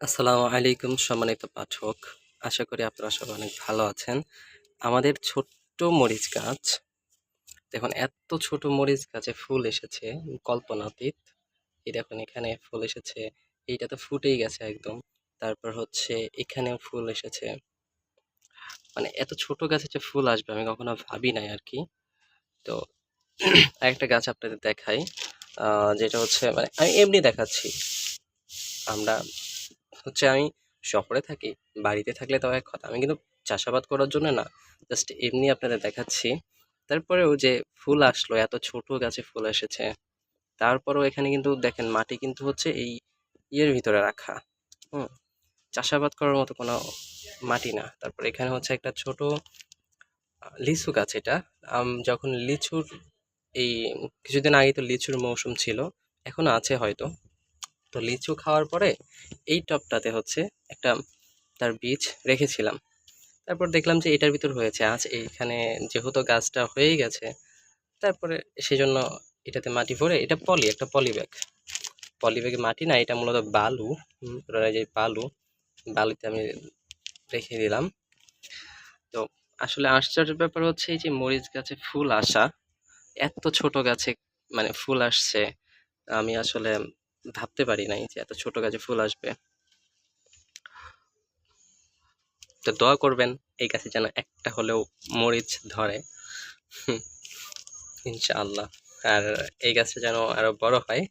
আসসালামু আলাইকুম সম্মানিত পাঠক। আশা করি আপনারা সবাই অনেক ভালো আছেন। আমাদের ছোট্ট মরিচ গাছ, দেখুন এত ছোট মরিচ গাছে ফুল এসেছে কল্পনাতীত। এই দেখুন এখানে ফুল এসেছে, এইটা তো ফুটেই গেছে একদম। তারপর হচ্ছে এখানেও ফুল এসেছে। মানে এত ছোট গাছে যে ফুল আসবে আমি কখনো ভাবি নাই আরকি। তো আরেকটা গাছ আপনাদের দেখাই। যেটা হচ্ছে মানে আমি এমনি দেখাচ্ছি। আমরা আমি শহরে থাকি, বাড়িতে থাকলে তাও এক কথা। আমি কিন্তু চাষাবাদ করার জন্য না, জাস্ট এমনি আপনাদের দেখাচ্ছি। তারপরেও যে ফুল আসলো, এত ছোট গাছে ফুল এসেছে। তারপরেও এখানে কিন্তু দেখেন মাটি কিন্তু হচ্ছে এই ইয়ের ভিতরে রাখা। হুম, চাষাবাদ করার মতো কোনো মাটি না। তারপর এখানে হচ্ছে একটা ছোট লিচু গাছ এটা। যখন লিচুর এই কিছুদিন আগে তো লিচুর মৌসুম ছিল, এখনো আছে হয়তো। তো লিচু খাওয়ার পরে এই টবটাতে হচ্ছে একটা তার বীজ রেখেছিলাম। তারপর দেখলাম যে এটার ভিতর হয়েছে। আজ এইখানে যেহেতু গাছটা হয়েই গেছে, তারপরে সেজন্য এটাতে মাটি ভরে, এটা একটা পলি ব্যাগ। পলি ব্যাগে মাটি না, এটা মূলত বালু। ওরা যে বালুতে আমি রেখে দিলাম। তো আসলে আশ্চর্যের ব্যাপার হচ্ছে এই যে মরিচ গাছে ফুল আসা, এত ছোট গাছে মানে ফুল আসছে, আমি আসলে ভাবতে পারি নাই যে এত ছোট গাছে ফুল আসবে। তো দোয়া করবেন এই গাছে যেন একটা হলেও মরিচ ধরে, ইনশাআল্লাহ। আর এই গাছটা যেন আরো বড় হয়,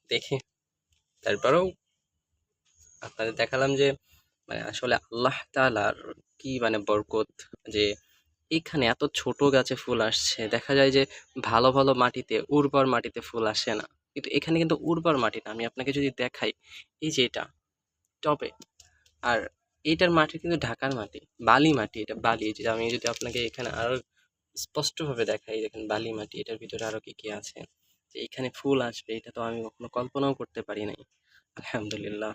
দেখি। তারপরেও আপনাদের দেখালাম যে মানে আসলে আল্লাহ তাআলার কি মানে বরকত, যে এখানে এত ছোট গাছে ফুল আসছে। দেখা যায় যে ভালো ভালো মাটিতে, উর্বর মাটিতে ফুল আসে না, কিন্তু এখানে কিন্তু উর্বর মাটি না। আমি আপনাকে যদি দেখাই, এই যে এটা টবে, আর এইটার মাটি কিন্তু ঢাকার মাটি, বালি মাটি। এটা বালি, এই যে আমি যদি আপনাকে এখানে আরো স্পষ্টভাবে দেখাই, দেখেন বালি মাটি, এটার ভিতরে আরো কি কি আছে। যে এখানে ফুল আসবে এটা তো আমি কখনো কল্পনাও করতে পারি নাই। আলহামদুলিল্লাহ।